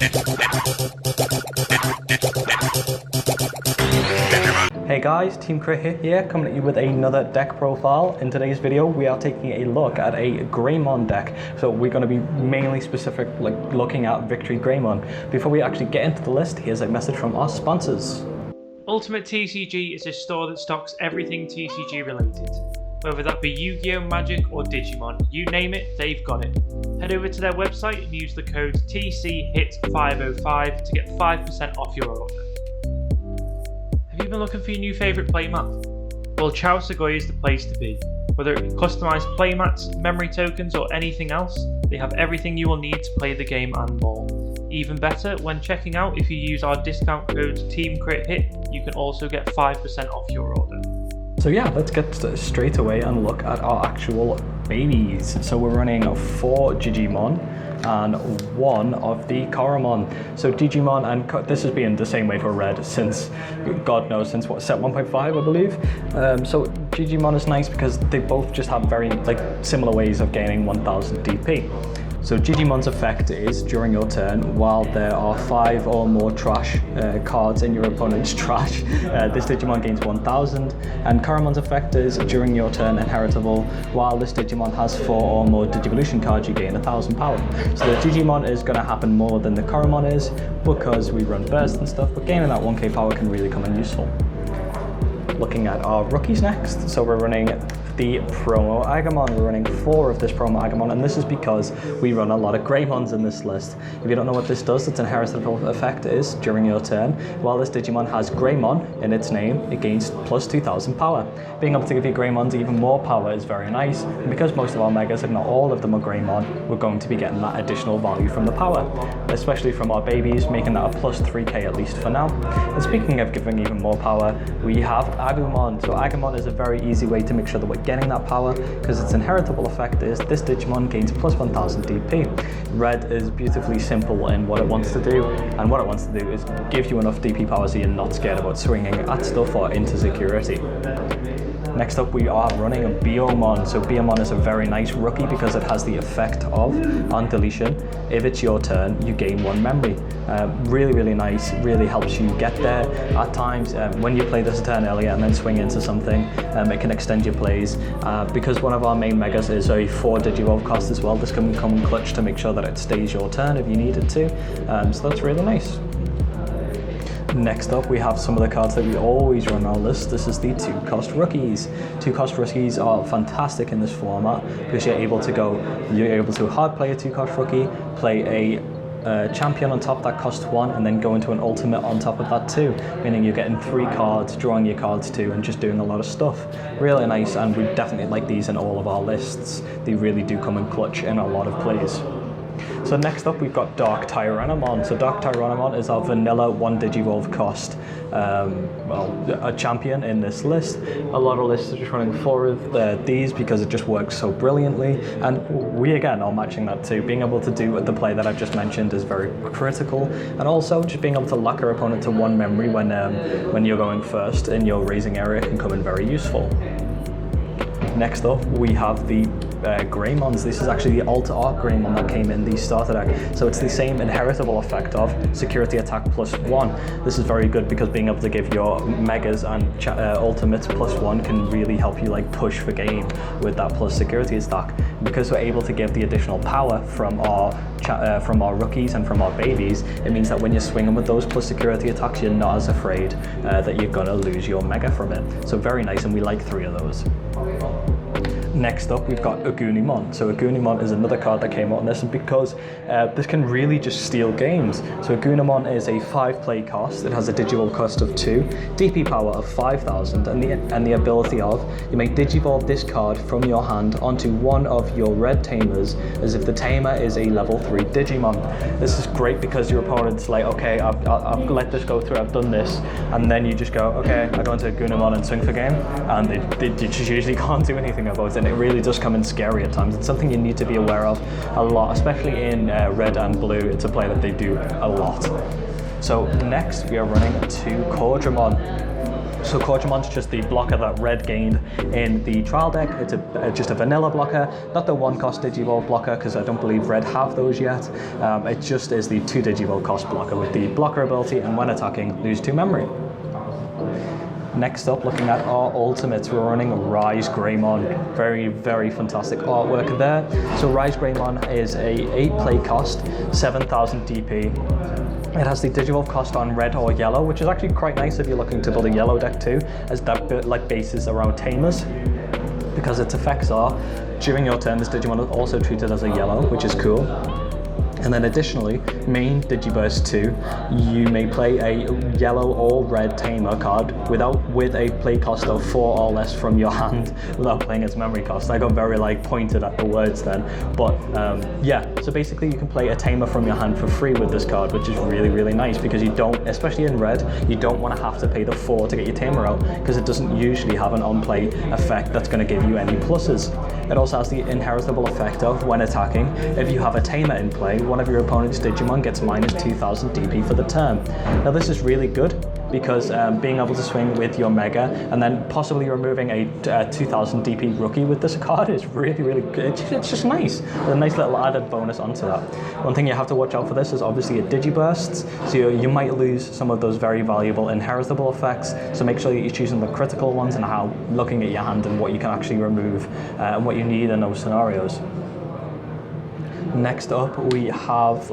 Hey guys, Team Crit here, coming at you with another deck profile. In today's video, we are taking a look at a Greymon deck. So we're going to be mainly specific, like looking at VictoryGreymon. Before we actually get into the list, here's a message from our sponsors. Ultimate TCG is a store that stocks everything TCG related. Whether that be Yu-Gi-Oh, Magic or Digimon, you name it, they've got it. Head over to their website and use the code TCHIT505 to get 5% off your order. Have you been looking for your new favourite playmat? Well, Chao Sugoi is the place to be. Whether it be customised playmats, memory tokens or anything else, they have everything you will need to play the game and more. Even better, when checking out, if you use our discount code TEAMCRITHIT, you can also get 5% off your order. So yeah, let's get straight away and look at our actual babies. So we're running 4 Digimon and 1 of the Kodramon. So Digimon, and this has been the same way for Red since, God knows, since what, set 1.5 I believe. So Digimon is nice because they both just have very similar ways of gaining 1000 DP. So Digimon's effect is, during your turn, while there are 5 or more trash cards in your opponent's trash, this Digimon gains 1000. And Kodramon's effect is, during your turn, inheritable, while this Digimon has 4 or more Digivolution cards, you gain 1000 power. So the Digimon is going to happen more than the Kodramon is, because we run burst and stuff, but gaining that 1k power can really come in useful. Looking at our rookies next, so we're running the promo Agamon. We're running 4 of this promo Agamon, and this is because we run a lot of Greymons in this list. If you don't know what this does, its inheritable effect is, during your turn, while this Digimon has Greymon in its name, it gains plus 2000 power. Being able to give your Greymons even more power is very nice, and because most of our megas, if not all of them, are Greymon, we're going to be getting that additional value from the power, especially from our babies, making that a plus 3k at least for now. And speaking of giving even more power, we have Agamon. So Agamon is a very easy way to make sure that we're getting that power, because its inheritable effect is this Digimon gains plus 1000 DP. Red is beautifully simple in what it wants to do, and what it wants to do is give you enough DP power so you're not scared about swinging at stuff or into security. Next up, we are running a Biomon. So Biomon is a very nice rookie because it has the effect of, on deletion, if it's your turn, you gain 1 memory. Really nice, really helps you get there at times. When you play this a turn earlier and then swing into something, it can extend your plays. Because one of our main megas is a 4 Digivolve cost as well, this can come clutch to make sure that it stays your turn if you need it to. So that's really nice. Next up, we have some of the cards that we always run on our list. This is the 2-cost rookies. 2-cost rookies are fantastic in this format because you're able to hard play a 2-cost rookie, play a champion on top that costs 1, and then go into an ultimate on top of that too, meaning you're getting 3 cards, drawing your cards too, and just doing a lot of stuff. Really nice, and we definitely like these in all of our lists. They really do come in clutch in a lot of plays. So next up, we've got Dark Tanyamon. So Dark Tanyamon is our vanilla 1 Digivolve cost, a champion in this list. A lot of lists are just running 4 of these because it just works so brilliantly, and we again are matching that too. Being able to do the play that I've just mentioned is very critical, and also just being able to lock your opponent to 1 memory when you're going first in your raising area can come in very useful. Next up, we have the Greymons. This is actually the Alt Art Greymon that came in the starter deck. So it's the same inheritable effect of security attack plus 1. This is very good because being able to give your megas and ultimates plus 1 can really help you push for game with that plus security attack. Because we're able to give the additional power from our rookies and from our babies, it means that when you're swinging with those plus security attacks, you're not as afraid that you're going to lose your mega from it. So very nice, and we like 3 of those. Next up, we've got Goomon. So Goomon is another card that came out on this, and because this can really just steal games. So Goomon is a 5 play cost. It has a Digivolve cost of 2, DP power of 5000, and the ability of, you may Digivolve this card from your hand onto one of your red tamers as if the tamer is a level 3 Digimon. This is great because your opponent's like, okay, I've let this go through, I've done this, and then you just go, okay, I go into Goomon and swing for game, and they just usually can't do anything about it. And it really does come in scary at times. It's something you need to be aware of a lot, especially in red and blue. It's a play that they do a lot. So next we are running 2 Kodramon. So Kodramon is just the blocker that red gained in the trial deck. It's just a vanilla blocker, not the 1-cost Digivolve blocker, because I don't believe red have those yet. It just is the 2 Digivolve cost blocker with the blocker ability, and when attacking, lose 2 memory. Next up, looking at our ultimates, we're running Ryze Greymon. Very, very fantastic artwork there. So Ryze Greymon is a 8-play cost, 7,000 DP. It has the Digivolve cost on red or yellow, which is actually quite nice if you're looking to build a yellow deck too, as that bit like bases around Tamers, because its effects are, during your turn this Digimon is also treated as a yellow, which is cool. And then additionally, main Digiburst 2, you may play a yellow or red Tamer card with a play cost of 4 or less from your hand without playing its memory cost. I got very like pointed at the words then, but yeah, so basically you can play a Tamer from your hand for free with this card, which is really, really nice, because you don't, especially in red, you don't want to have to pay the 4 to get your Tamer out, because it doesn't usually have an on-play effect that's going to give you any pluses. It also has the inheritable effect of, when attacking, if you have a Tamer in play, one of your opponent's Digimon gets minus 2,000 DP for the turn. Now this is really good, because being able to swing with your Mega and then possibly removing a 2,000 DP rookie with this card is really, really good. It's just nice. A nice little added bonus onto that. One thing you have to watch out for this is obviously it Digibursts, so you might lose some of those very valuable inheritable effects, so make sure that you're choosing the critical ones and how looking at your hand and what you can actually remove and what you need in those scenarios. Next up, we have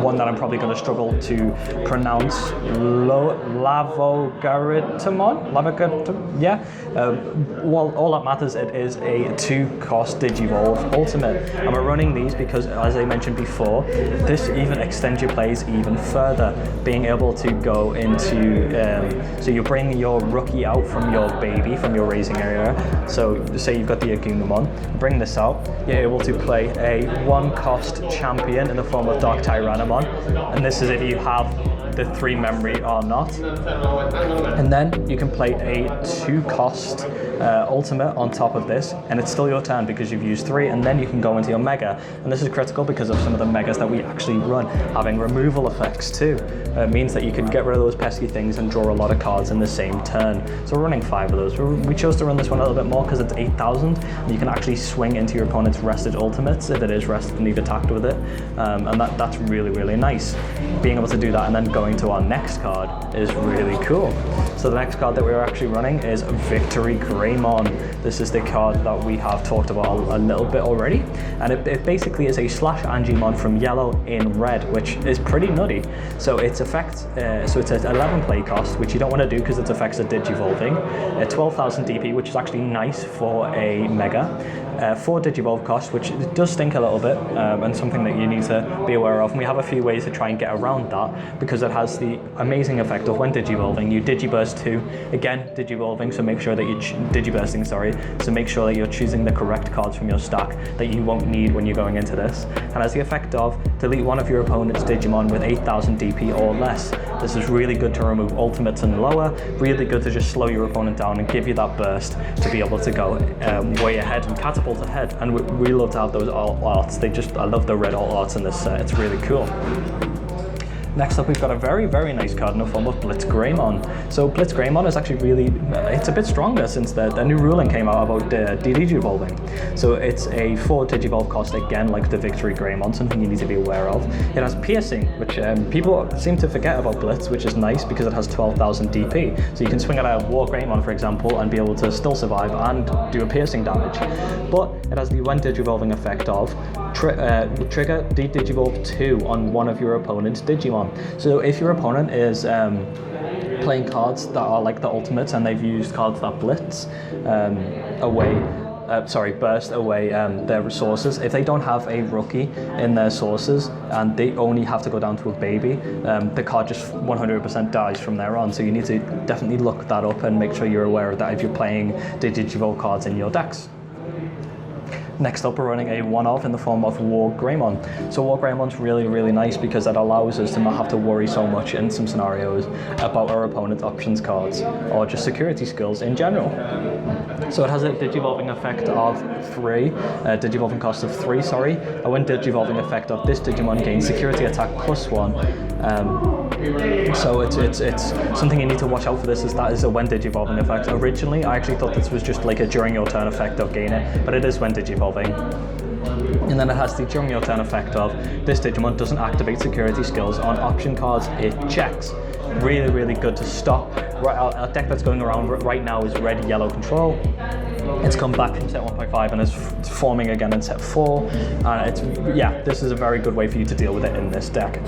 one that I'm probably going to struggle to pronounce, Lavogaritamon? Yeah. Well, all that matters, it is a 2-cost Digivolve Ultimate. And we're running these because, as I mentioned before, this even extends your plays even further. Being able to go into, so you bring your rookie out from your baby, from your raising area. So say you've got the Agamon, bring this out, you're able to play a 1-cost champion in the form of Dark Tyrannamon, and this is if you have the 3 memory or not. And then you can play a 2-cost ultimate on top of this, and it's still your turn because you've used 3, and then you can go into your Mega. And this is critical because of some of the Megas that we actually run having removal effects too. It means that you can get rid of those pesky things and draw a lot of cards in the same turn. So we're running 5 of those. We chose to run this one a little bit more because it's 8,000, and you can actually swing into your opponent's rested ultimates if it is rested and you've attacked with it. And that's really, really nice. Being able to do that and then going to our next card is really cool. So the next card that we're actually running is VictoryGreymon. This is the card that we have talked about a little bit already, and it basically is a slash Angemon from yellow in red, which is pretty nutty. So its effect, so it's an 11 play cost, which you don't want to do because its effects are Digivolving. 12,000 DP, which is actually nice for a Mega. 4 Digivolve cost, which does stink a little bit, and something that you need to be aware of. And we have a few ways to try and get around that, because it has the amazing effect of when Digivolving, you Digiburst 2, again Digivolving, so make sure that you're Digibursting, so make sure that you're choosing the correct cards from your stack that you won't need when you're going into this. And has the effect of delete one of your opponent's Digimon with 8,000 DP or less. This is really good to remove ultimates and lower, really good to just slow your opponent down and give you that burst to be able to go way ahead and catapult ahead. And we love to have those alt arts. I love the red alt arts in this set. It's really cool. Next up, we've got a very, very nice card in the form of Blitz Greymon. So Blitz Greymon is actually really, it's a bit stronger since the new ruling came out about Digivolving. So it's a 4 Digivolve cost, again, like the VictoryGreymon, something you need to be aware of. It has piercing, which people seem to forget about Blitz, which is nice because it has 12,000 DP. So you can swing at a WarGreymon, for example, and be able to still survive and do a piercing damage. But it has the when Digivolving effect of trigger Digivolve 2 on one of your opponent's Digimon. So if your opponent is playing cards that are like the ultimates and they've used cards that blitz burst away their resources, if they don't have a rookie in their sources and they only have to go down to a baby, the card just 100% dies from there on. So you need to definitely look that up and make sure you're aware of that if you're playing the Digivolve cards in your decks. Next up, we're running a one-off in the form of WarGreymon. So WarGreymon's really, really nice because it allows us to not have to worry so much in some scenarios about our opponent's options cards or just security skills in general. So it has a Digivolving effect of 3, Digivolving cost of 3, sorry. And when Digivolving effect of this Digimon gains security attack +1, So it's something you need to watch out for. This is that is a when digivolving effect. Originally, I actually thought this was just like a during your turn effect of gain it, but it is when digivolving. And then it has the during your turn effect of this Digimon doesn't activate security skills on option cards it checks. Really, really good to stop. Our deck that's going around right now is red yellow control. It's come back from set 1.5 and is forming again in set 4. And this is a very good way for you to deal with it in this deck.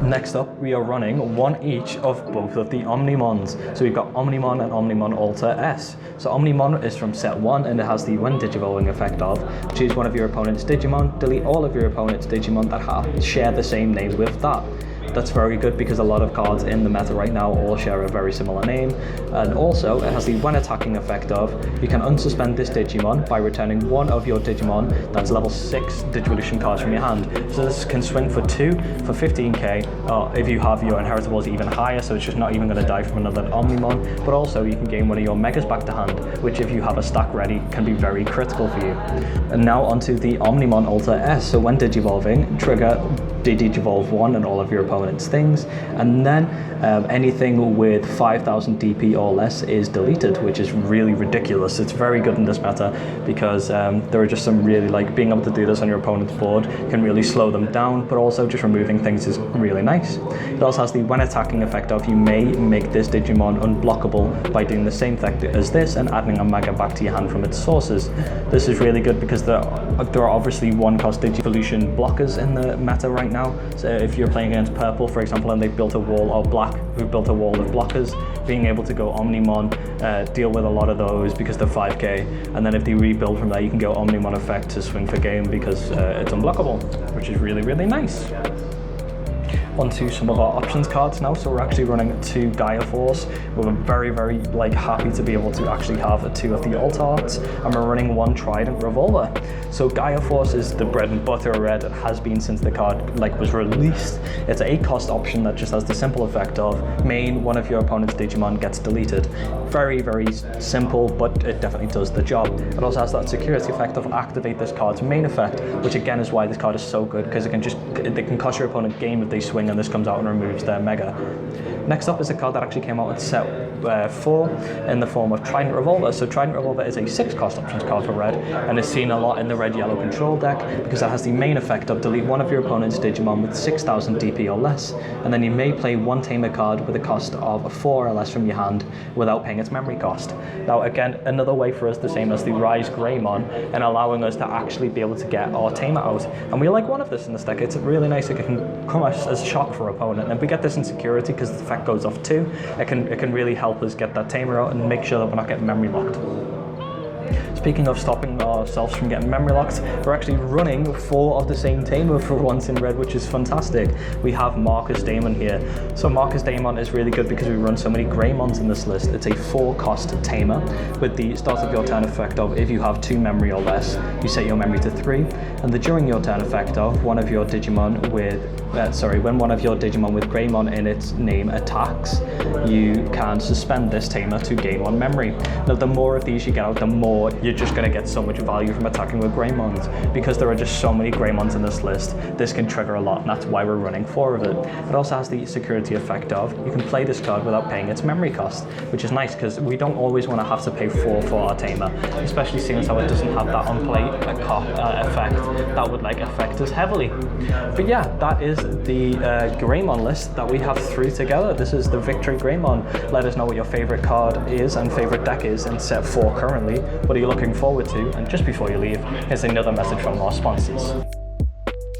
Next up, we are running one each of both of the Omnimons. So we've got Omnimon and Omnimon Alter S. So Omnimon is from set 1 and it has the when digivolving effect of choose one of your opponent's Digimon, delete all of your opponent's Digimon that share the same name with that. That's very good because a lot of cards in the meta right now all share a very similar name. And also, it has the when attacking effect of you can unsuspend this Digimon by returning one of your Digimon that's level 6 Digivolution cards from your hand. So this can swing for 2 for 15k, if you have your inheritables even higher, so it's just not even going to die from another Omnimon. But also, you can gain one of your Megas back to hand, which if you have a stack ready, can be very critical for you. And now onto the Omnimon Alter S. So when digivolving, trigger Digivolve 1 and all of your opponent's things, and then anything with 5000 DP or less is deleted, which is really ridiculous. It's very good in this meta because there are just some really, like, being able to do this on your opponent's board can really slow them down, but also just removing things is really nice. It also has the when attacking effect of you may make this Digimon unblockable by doing the same effect as this and adding a Mega back to your hand from its sources. This is really good because there are obviously one cost Digivolution blockers in the meta right now. So if you're playing against purple, for example, and they've built a wall, or black, who've built a wall of blockers, being able to go Omnimon, deal with a lot of those because they're 5k, and then if they rebuild from there, you can go Omnimon effect to swing for game because it's unblockable, which is really, really nice. Onto some of our options cards now. So we're actually running 2 Gaia Force. We're very, very happy to be able to actually have 2 of the alt arts, and we're running 1 Trident Revolver. So Gaia Force is the bread and butter of red. It has been since the card was released. It's an 8 cost option that just has the simple effect of main one of your opponent's Digimon gets deleted. Very, very simple, but it definitely does the job. It also has that security effect of activate this card's main effect, which again is why this card is so good, because it can cost your opponent game if they swing and this comes out and removes their Mega. Next up is a card that actually came out with set 4 in the form of Trident Revolver. So Trident Revolver is a 6 cost options card for red and is seen a lot in the red-yellow control deck because it has the main effect of delete one of your opponent's Digimon with 6000 DP or less, and then you may play 1 Tamer card with a cost of 4 or less from your hand without paying its memory cost. Now again, another way for us the same as the Ryze Greymon and allowing us to actually be able to get our Tamer out. And we like one of this in this deck. It's really nice. It can come as a shock for opponent. And if we get this in security because the effect goes off too, it can really help us get that Tamer out and make sure that we're not getting memory locked. Speaking of stopping ourselves from getting memory locked, we're actually running 4 of the same Tamer for once in red, which is fantastic. We have Marcus Daemon here. So Marcus Daemon is really good because we run so many Greymons in this list. It's a 4 cost Tamer with the start of your turn effect of if you have 2 memory or less, you set your memory to 3, and the during your turn effect of one of your Digimon with when one of your Digimon with Greymon in its name attacks, you can suspend this Tamer to gain 1 memory. Now the more of these you get out, the more you're just going to get so much value from attacking with Greymons. Because there are just so many Greymons in this list, this can trigger a lot, and that's why we're running 4 of it. It also has the security effect of you can play this card without paying its memory cost, which is nice because we don't always want to have to pay 4 for our Tamer, especially seeing as how it doesn't have that on-play effect that would affect us heavily. But yeah, that is the Greymon list that we have through together. This is the VictoryGreymon. Let us know what your favorite card is and favorite deck is in set 4 currently. What are you looking forward to? And just before you leave, here's another message from our sponsors.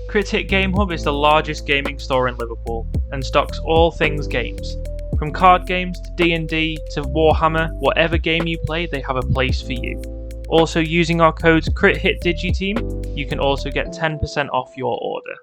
Crit Hit Game Hub is the largest gaming store in Liverpool and stocks all things games. From card games to D&D to Warhammer, whatever game you play, they have a place for you. Also, using our codes CritHitDigiTeam, you can also get 10% off your order.